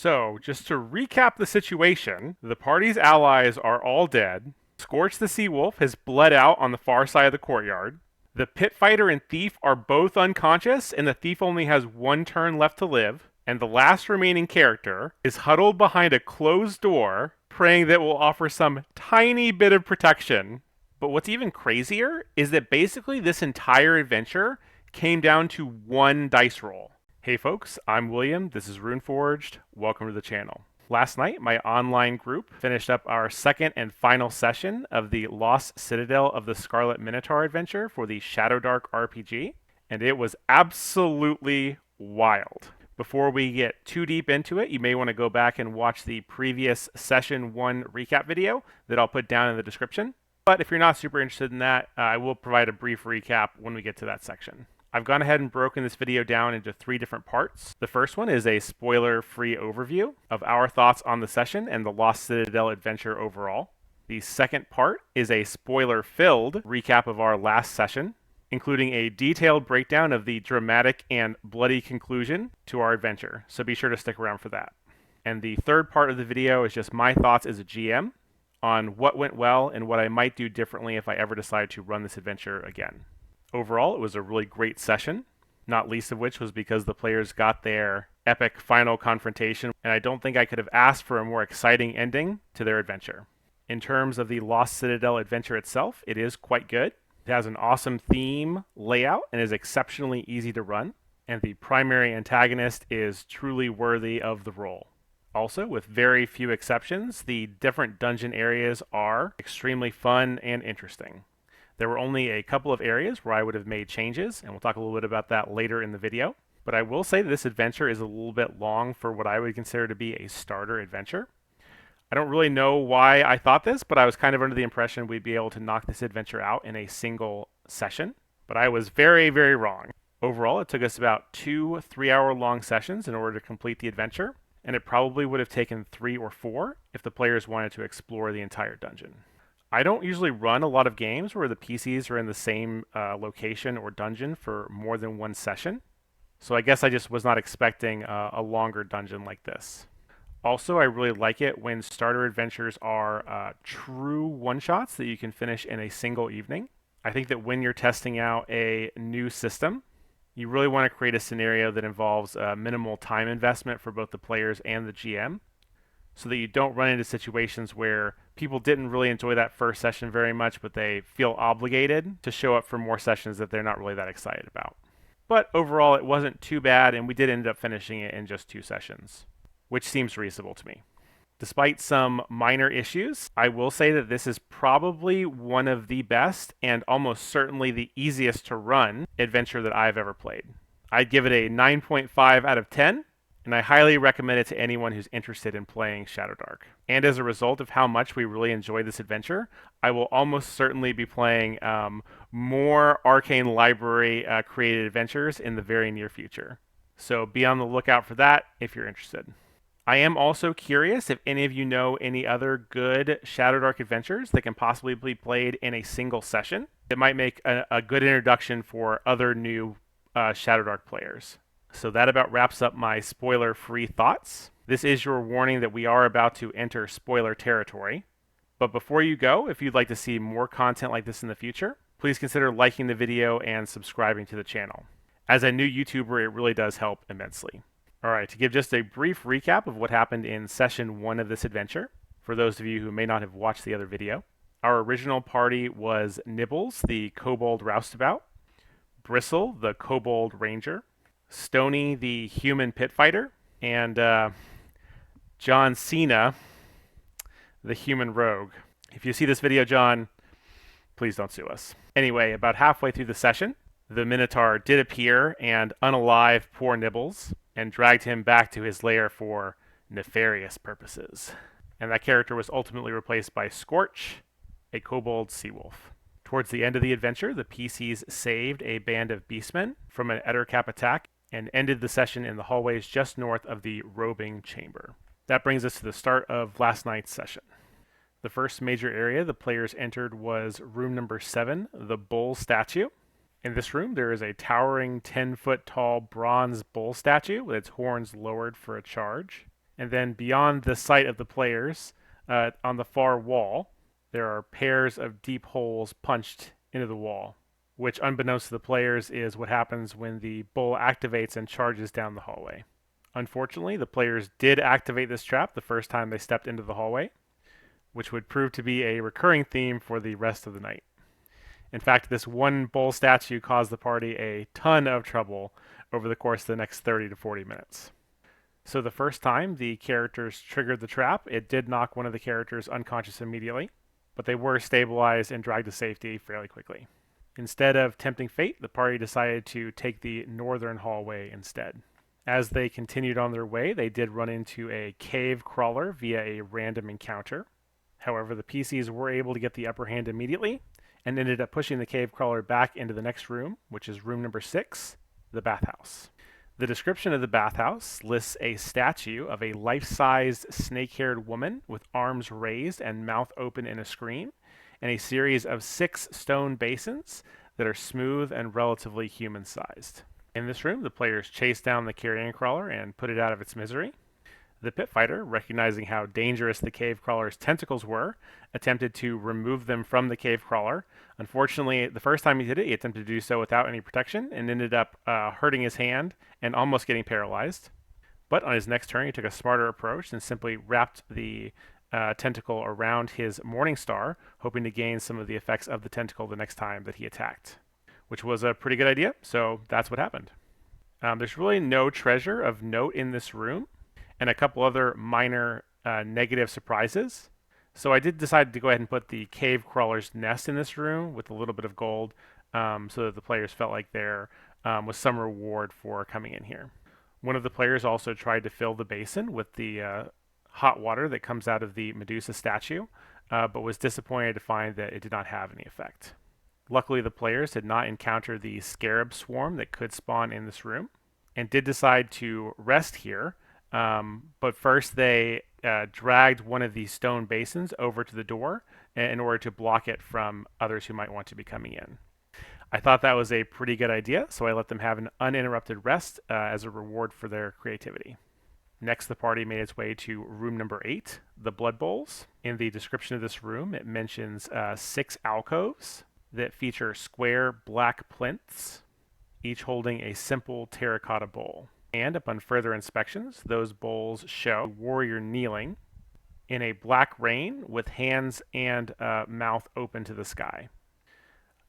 So, just to recap the situation, the party's allies are all dead. Scorch the Sea Wolf has bled out on the far side of the courtyard. The pit fighter and thief are both unconscious, and the thief only has one turn left to live. And the last remaining character is huddled behind a closed door, praying that it will offer some tiny bit of protection. But what's even crazier is that basically this entire adventure came down to one dice roll. Hey folks, I'm William, this is Runeforged, welcome to the channel. Last night, my online group finished up our second and final session of the Lost Citadel of the Scarlet Minotaur Adventure for the Shadowdark RPG, and it was absolutely wild. Before we get too deep into it, you may want to go back and watch the previous Session 1 recap video that I'll put down in the description. But if you're not super interested in that, I will provide a brief recap when we get to that section. I've gone ahead and broken this video down into 3 different parts. The first one is a spoiler-free overview of our thoughts on the session and the Lost Citadel adventure overall. The second part is a spoiler-filled recap of our last session, including a detailed breakdown of the dramatic and bloody conclusion to our adventure, so be sure to stick around for that. And the third part of the video is just my thoughts as a GM on what went well and what I might do differently if I ever decide to run this adventure again. Overall, it was a really great session, not least of which was because the players got their epic final confrontation, and I don't think I could have asked for a more exciting ending to their adventure. In terms of the Lost Citadel adventure itself, it is quite good. It has an awesome theme layout and is exceptionally easy to run, and the primary antagonist is truly worthy of the role. Also, with very few exceptions, the different dungeon areas are extremely fun and interesting. There were only a couple of areas where I would have made changes, and we'll talk a little bit about that later in the video. But I will say that this adventure is a little bit long for what I would consider to be a starter adventure. I don't really know why I thought this, but I was kind of under the impression we'd be able to knock this adventure out in a single session. But I was very, very wrong. Overall, it took us about 2 3-hour-long sessions in order to complete the adventure, and it probably would have taken 3 or 4 if the players wanted to explore the entire dungeon. I don't usually run a lot of games where the PCs are in the same location or dungeon for more than one session, so I guess I just was not expecting a longer dungeon like this. Also, I really like it when starter adventures are true one-shots that you can finish in a single evening. I think that when you're testing out a new system, you really want to create a scenario that involves minimal time investment for both the players and the GM, so that you don't run into situations where people didn't really enjoy that first session very much, but they feel obligated to show up for more sessions that they're not really that excited about. But overall, it wasn't too bad, and we did end up finishing it in just 2 sessions, which seems reasonable to me. Despite some minor issues, I will say that this is probably one of the best and almost certainly the easiest to run adventure that I've ever played. I'd give it a 9.5 out of 10, and I highly recommend it to anyone who's interested in playing Shadowdark. And as a result of how much we really enjoyed this adventure, I will almost certainly be playing more Arcane Library created adventures in the very near future. So be on the lookout for that if you're interested. I am also curious if any of you know any other good Shadowdark adventures that can possibly be played in a single session. It might make a good introduction for other new Shadowdark players. So that about wraps up my spoiler-free thoughts. This is your warning that we are about to enter spoiler territory. But before you go, if you'd like to see more content like this in the future, please consider liking the video and subscribing to the channel. As a new YouTuber, it really does help immensely. Alright, to give just a brief recap of what happened in Session 1 of this adventure, for those of you who may not have watched the other video, our original party was Nibbles, the Kobold Roustabout, Bristle, the Kobold Ranger, Stony, the Human Pit Fighter, and John Cena, the Human Rogue. If you see this video, John, please don't sue us. Anyway, about halfway through the session, the Minotaur did appear and unalive poor Nibbles and dragged him back to his lair for nefarious purposes. And that character was ultimately replaced by Scorch, a kobold sea wolf. Towards the end of the adventure, the PCs saved a band of beastmen from an Ettercap attack and ended the session in the hallways just north of the robing chamber. That brings us to the start of last night's session. The first major area the players entered was room number 7, the bull statue. In this room, there is a towering 10-foot tall bronze bull statue with its horns lowered for a charge. And then beyond the sight of the players, on the far wall, there are pairs of deep holes punched into the wall, which, unbeknownst to the players, is what happens when the bull activates and charges down the hallway. Unfortunately, the players did activate this trap the first time they stepped into the hallway, which would prove to be a recurring theme for the rest of the night. In fact, this one bull statue caused the party a ton of trouble over the course of the next 30 to 40 minutes. So the first time the characters triggered the trap, it did knock one of the characters unconscious immediately, but they were stabilized and dragged to safety fairly quickly. Instead of tempting fate, the party decided to take the northern hallway instead. As they continued on their way, they did run into a cave crawler via a random encounter. However, the PCs were able to get the upper hand immediately and ended up pushing the cave crawler back into the next room, which is room number 6, the bathhouse. The description of the bathhouse lists a statue of a life-sized snake-haired woman with arms raised and mouth open in a scream, and a series of 6 stone basins that are smooth and relatively human-sized. In this room, the players chase down the carrion crawler and put it out of its misery. The pit fighter, recognizing how dangerous the cave crawler's tentacles were, attempted to remove them from the cave crawler. Unfortunately, the first time he did it, he attempted to do so without any protection and ended up hurting his hand and almost getting paralyzed. But on his next turn, he took a smarter approach and simply wrapped the tentacle around his morning star, hoping to gain some of the effects of the tentacle the next time that he attacked, which was a pretty good idea, so that's what happened. There's really no treasure of note in this room, and a couple other minor negative surprises. So I did decide to go ahead and put the cave crawler's nest in this room with a little bit of gold, so that the players felt like there was some reward for coming in here. One of the players also tried to fill the basin with the hot water that comes out of the Medusa statue, but was disappointed to find that it did not have any effect. Luckily, the players did not encounter the scarab swarm that could spawn in this room, and did decide to rest here. But first, they dragged one of these stone basins over to the door in order to block it from others who might want to be coming in. I thought that was a pretty good idea, so I let them have an uninterrupted rest as a reward for their creativity. Next, the party made its way to room number 8, the Blood Bowls. In the description of this room, it mentions 6 alcoves that feature square black plinths, each holding a simple terracotta bowl. And upon further inspections, those bowls show a warrior kneeling in a black rain with hands and mouth open to the sky.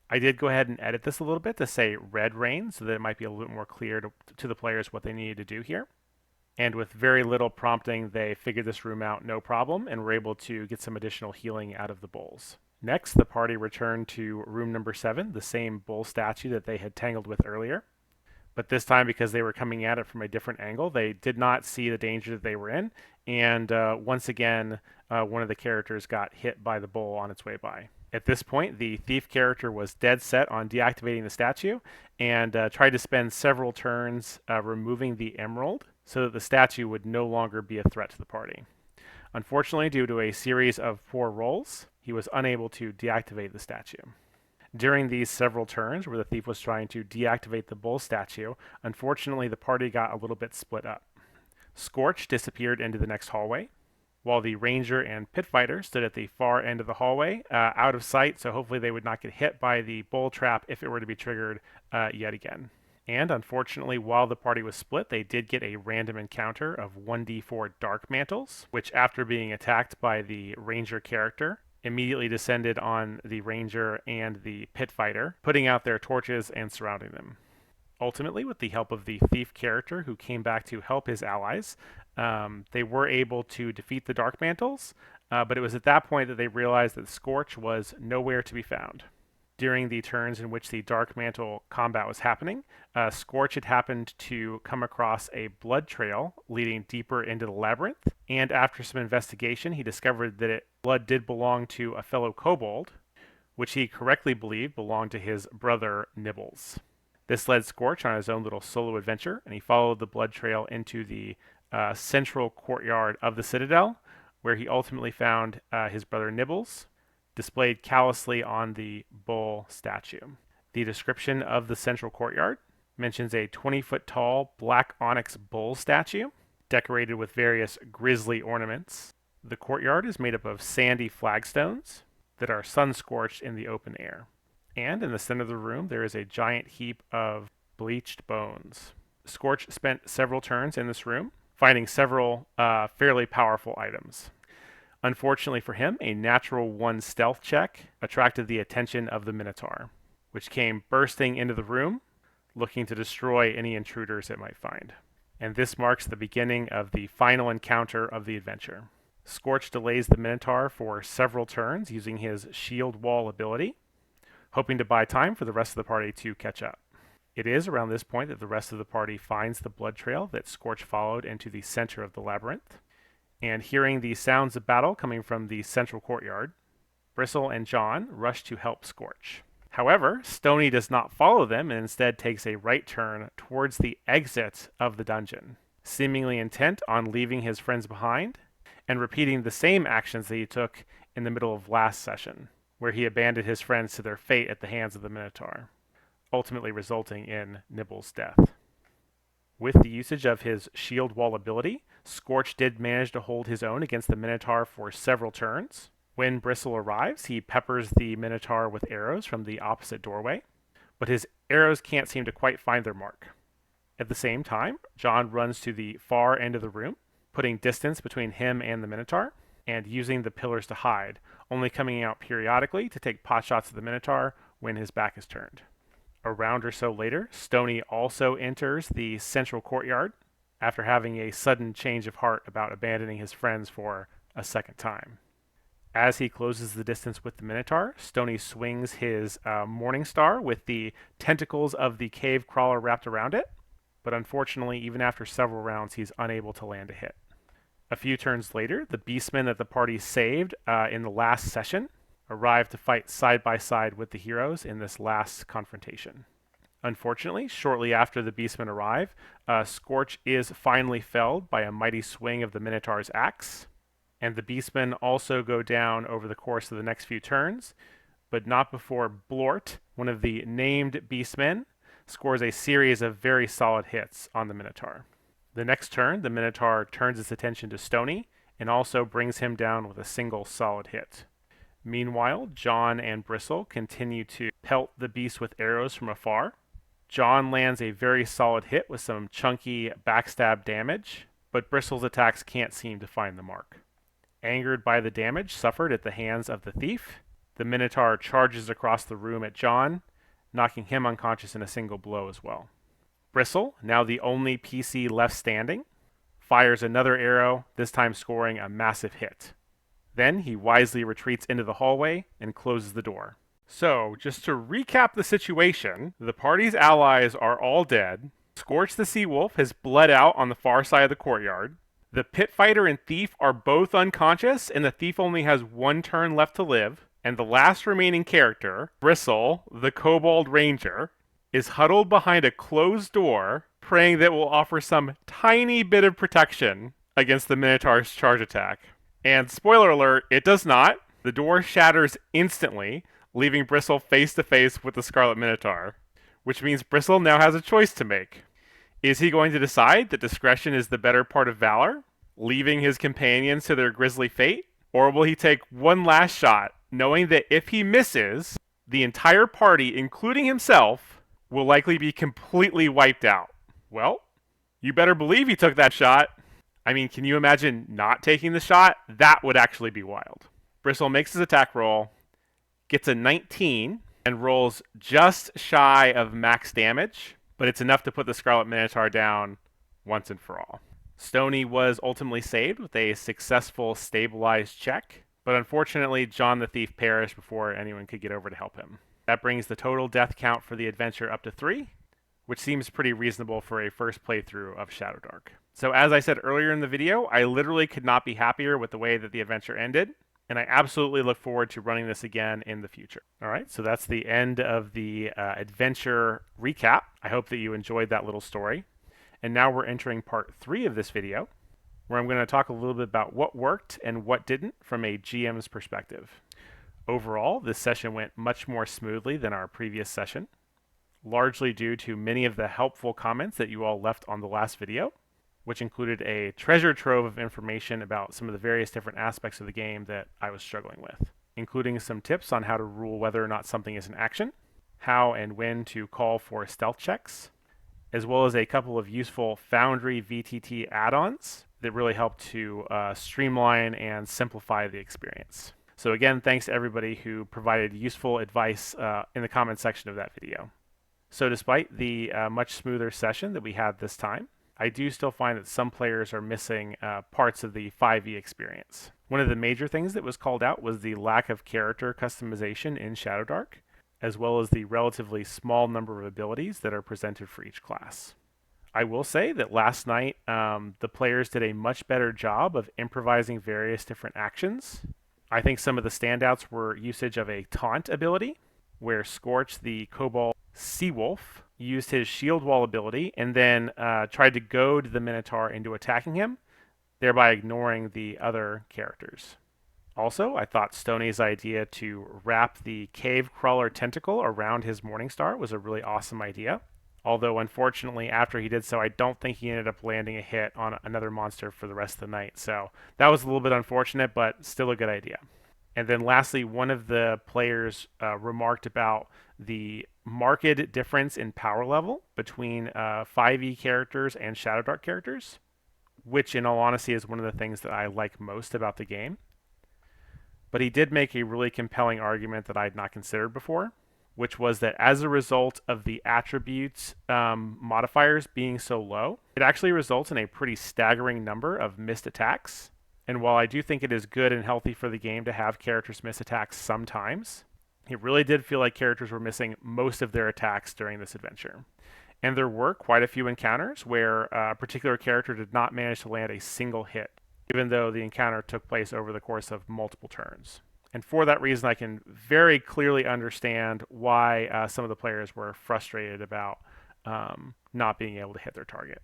I did go ahead and edit this a little bit to say red rain so that it might be a little bit more clear to the players what they needed to do here. And with very little prompting, they figured this room out no problem and were able to get some additional healing out of the bowls. Next, the party returned to room number 7, the same bull statue that they had tangled with earlier. But this time, because they were coming at it from a different angle, they did not see the danger that they were in. And once again, one of the characters got hit by the bull on its way by. At this point, the thief character was dead set on deactivating the statue and tried to spend several turns removing the emerald so that the statue would no longer be a threat to the party. Unfortunately, due to a series of poor rolls, he was unable to deactivate the statue. During these several turns where the thief was trying to deactivate the bull statue, unfortunately the party got a little bit split up. Scorch disappeared into the next hallway, while the ranger and pit fighter stood at the far end of the hallway, out of sight, so hopefully they would not get hit by the bull trap if it were to be triggered yet again. And unfortunately, while the party was split, they did get a random encounter of 1d4 dark mantles, which after being attacked by the ranger character, immediately descended on the ranger and the pit fighter, putting out their torches and surrounding them. Ultimately, with the help of the thief character who came back to help his allies, they were able to defeat the dark mantles, but it was at that point that they realized that Scorch was nowhere to be found. During the turns in which the dark mantle combat was happening, Scorch had happened to come across a blood trail leading deeper into the labyrinth, and after some investigation, he discovered that blood did belong to a fellow kobold, which he correctly believed belonged to his brother Nibbles. This led Scorch on his own little solo adventure, and he followed the blood trail into the central courtyard of the Citadel, where he ultimately found his brother Nibbles, displayed callously on the bull statue. The description of the central courtyard mentions a 20-foot tall black onyx bull statue decorated with various grisly ornaments. The courtyard is made up of sandy flagstones that are sun-scorched in the open air. And in the center of the room, there is a giant heap of bleached bones. Scorch spent several turns in this room, finding several fairly powerful items. Unfortunately for him, a natural 1 stealth check attracted the attention of the Minotaur, which came bursting into the room, looking to destroy any intruders it might find. And this marks the beginning of the final encounter of the adventure. Scorch delays the Minotaur for several turns using his Shield Wall ability, hoping to buy time for the rest of the party to catch up. It is around this point that the rest of the party finds the blood trail that Scorch followed into the center of the labyrinth. And hearing the sounds of battle coming from the central courtyard, Bristle and John rush to help Scorch. However, Stony does not follow them and instead takes a right turn towards the exit of the dungeon, seemingly intent on leaving his friends behind and repeating the same actions that he took in the middle of last session, where he abandoned his friends to their fate at the hands of the Minotaur, ultimately resulting in Nibble's death. With the usage of his Shield Wall ability, Scorch did manage to hold his own against the Minotaur for several turns. When Bristle arrives, he peppers the Minotaur with arrows from the opposite doorway, but his arrows can't seem to quite find their mark. At the same time, John runs to the far end of the room, putting distance between him and the Minotaur, and using the pillars to hide, only coming out periodically to take potshots at the Minotaur when his back is turned. A round or so later, Stony also enters the central courtyard after having a sudden change of heart about abandoning his friends for a second time. As he closes the distance with the Minotaur, Stony swings his Morning Star with the tentacles of the cave crawler wrapped around it, but unfortunately, even after several rounds, he's unable to land a hit. A few turns later, the beastmen that the party saved in the last session arrive to fight side by side with the heroes in this last confrontation. Unfortunately, shortly after the beastmen arrive, Scorch is finally felled by a mighty swing of the Minotaur's axe, and the beastmen also go down over the course of the next few turns, but not before Blort, one of the named beastmen, scores a series of very solid hits on the Minotaur. The next turn, the Minotaur turns its attention to Stony and also brings him down with a single solid hit. Meanwhile, John and Bristle continue to pelt the beast with arrows from afar. John lands a very solid hit with some chunky backstab damage, but Bristle's attacks can't seem to find the mark. Angered by the damage suffered at the hands of the thief, the Minotaur charges across the room at John, knocking him unconscious in a single blow as well. Bristle, now the only PC left standing, fires another arrow, this time scoring a massive hit. Then he wisely retreats into the hallway and closes the door. So, just to recap the situation, the party's allies are all dead. Scorch the Sea Wolf has bled out on the far side of the courtyard. The pit fighter and thief are both unconscious, and the thief only has 1 turn left to live. And the last remaining character, Bristle, the Kobold Ranger, is huddled behind a closed door, praying that it will offer some tiny bit of protection against the Minotaur's charge attack. And spoiler alert, it does not. The door shatters instantly, leaving Bristle face to face with the Scarlet Minotaur, which means Bristle now has a choice to make. Is he going to decide that discretion is the better part of valor, leaving his companions to their grisly fate? Or will he take one last shot, knowing that if he misses, the entire party, including himself, will likely be completely wiped out? Well, you better believe he took that shot. I mean, can you imagine not taking the shot? That would actually be wild. Bristle makes his attack roll, gets a 19, and rolls just shy of max damage, but it's enough to put the Scarlet Minotaur down once and for all. Stony was ultimately saved with a successful stabilized check, but unfortunately, John the Thief perished before anyone could get over to help him. That brings the total death count for the adventure up to 3, which seems pretty reasonable for a first playthrough of Shadowdark. So as I said earlier in the video, I literally could not be happier with the way that the adventure ended, and I absolutely look forward to running this again in the future. All right, so that's the end of the adventure recap. I hope that you enjoyed that little story. And now we're entering part 3 of this video, where I'm going to talk a little bit about what worked and what didn't from a GM's perspective. Overall, this session went much more smoothly than our previous session, largely due to many of the helpful comments that you all left on the last video. which included a treasure trove of information about some of the various different aspects of the game that I was struggling with, including some tips on how to rule whether or not something is an action, how and when to call for stealth checks, as well as a couple of useful Foundry VTT add-ons that really help to streamline and simplify the experience. So again, thanks to everybody who provided useful advice in the comment section of that video. So despite the much smoother session that we had this time, I do still find that some players are missing parts of the 5e experience. One of the major things that was called out was the lack of character customization in Shadowdark, as well as the relatively small number of abilities that are presented for each class. I will say that last night, the players did a much better job of improvising various different actions. I think some of the standouts were usage of a taunt ability, where Scorch, the Kobold Seawolf, used his shield wall ability and then tried to goad the Minotaur into attacking him, thereby ignoring the other characters. Also, I thought Stoney's idea to wrap the cave crawler tentacle around his Morningstar was a really awesome idea. Although, unfortunately, after he did so, I don't think he ended up landing a hit on another monster for the rest of the night. So that was a little bit unfortunate, but still a good idea. And then lastly, one of the players remarked about the marked difference in power level between 5e characters and Shadowdark characters, which in all honesty is one of the things that I like most about the game. But he did make a really compelling argument that I had not considered before, which was that as a result of the attributes modifiers being so low, it actually results in a pretty staggering number of missed attacks. And while I do think it is good and healthy for the game to have characters miss attacks sometimes, it really did feel like characters were missing most of their attacks during this adventure. And there were quite a few encounters where a particular character did not manage to land a single hit, even though the encounter took place over the course of multiple turns. And for that reason, I can very clearly understand why some of the players were frustrated about not being able to hit their target.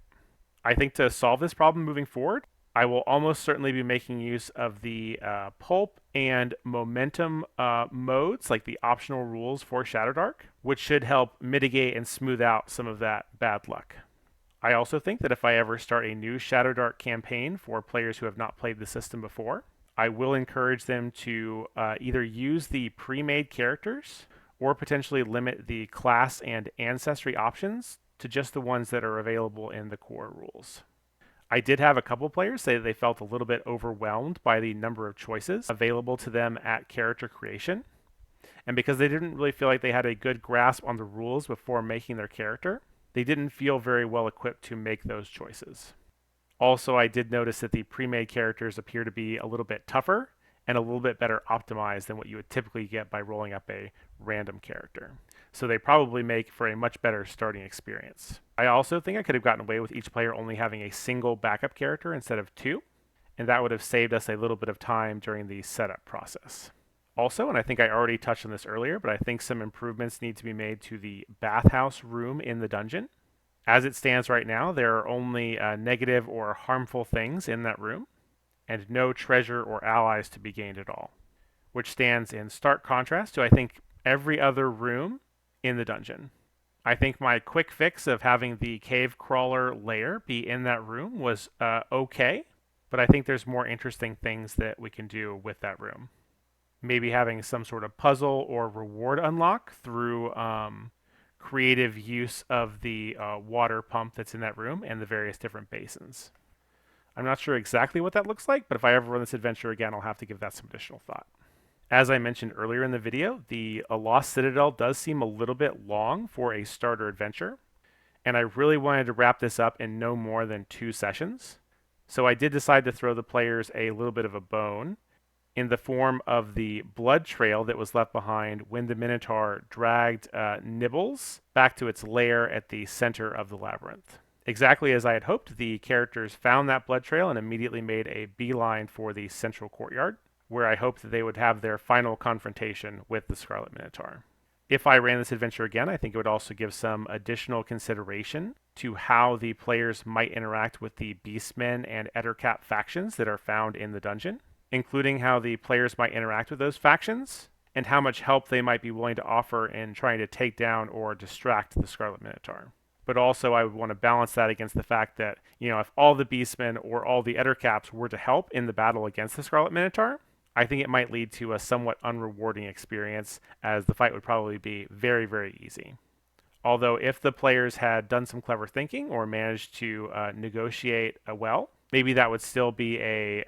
I think to solve this problem moving forward, I will almost certainly be making use of the pulp and momentum modes, like the optional rules for Shadowdark, which should help mitigate and smooth out some of that bad luck. I also think that if I ever start a new Shadowdark campaign for players who have not played the system before, I will encourage them to either use the pre-made characters or potentially limit the class and ancestry options to just the ones that are available in the core rules. I did have a couple players say that they felt a little bit overwhelmed by the number of choices available to them at character creation. And because they didn't really feel like they had a good grasp on the rules before making their character, they didn't feel very well equipped to make those choices. Also, I did notice that the pre-made characters appear to be a little bit tougher and a little bit better optimized than what you would typically get by rolling up a random character. So they probably make for a much better starting experience. I also think I could have gotten away with each player only having a single backup character instead of two, and that would have saved us a little bit of time during the setup process. Also, and I think I already touched on this earlier, but I think some improvements need to be made to the bathhouse room in the dungeon. As it stands right now, there are only negative or harmful things in that room, and no treasure or allies to be gained at all, which stands in stark contrast to, I think, every other room in the dungeon. I think my quick fix of having the cave crawler lair be in that room was okay, but I think there's more interesting things that we can do with that room. Maybe having some sort of puzzle or reward unlock through creative use of the water pump that's in that room and the various different basins. I'm not sure exactly what that looks like, but if I ever run this adventure again, I'll have to give that some additional thought. As I mentioned earlier in the video, the Lost Citadel does seem a little bit long for a starter adventure, and I really wanted to wrap this up in no more than 2 sessions. So I did decide to throw the players a little bit of a bone in the form of the blood trail that was left behind when the Minotaur dragged Nibbles back to its lair at the center of the labyrinth. Exactly as I had hoped, the characters found that blood trail and immediately made a beeline for the central courtyard, where I hoped that they would have their final confrontation with the Scarlet Minotaur. If I ran this adventure again, I think it would also give some additional consideration to how the players might interact with the Beastmen and Ettercap factions that are found in the dungeon, including how the players might interact with those factions, and how much help they might be willing to offer in trying to take down or distract the Scarlet Minotaur. but also I would want to balance that against the fact that, if all the beastmen or all the ettercaps were to help in the battle against the Scarlet Minotaur, I think it might lead to a somewhat unrewarding experience, as the fight would probably be very, very easy. Although, if the players had done some clever thinking or managed to negotiate well, maybe that would still be a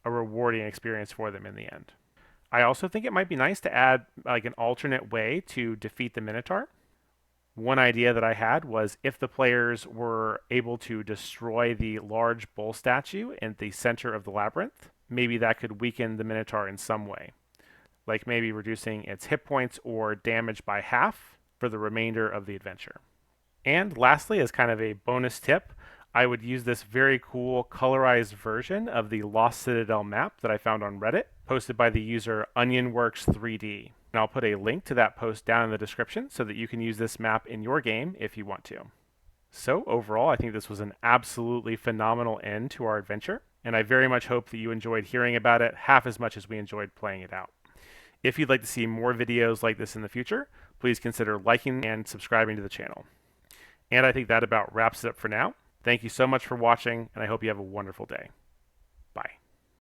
rewarding experience for them in the end. I also think it might be nice to add like an alternate way to defeat the Minotaur. One idea that I had was if the players were able to destroy the large bull statue in the center of the labyrinth, maybe that could weaken the Minotaur in some way, like maybe reducing its hit points or damage by half for the remainder of the adventure. And lastly, as kind of a bonus tip, I would use this very cool colorized version of the Lost Citadel map that I found on Reddit, posted by the user OnionWorks3D. And I'll put a link to that post down in the description so that you can use this map in your game if you want to. So overall, I think this was an absolutely phenomenal end to our adventure, and I very much hope that you enjoyed hearing about it half as much as we enjoyed playing it out. If you'd like to see more videos like this in the future, please consider liking and subscribing to the channel. And I think that about wraps it up for now. Thank you so much for watching, and I hope you have a wonderful day.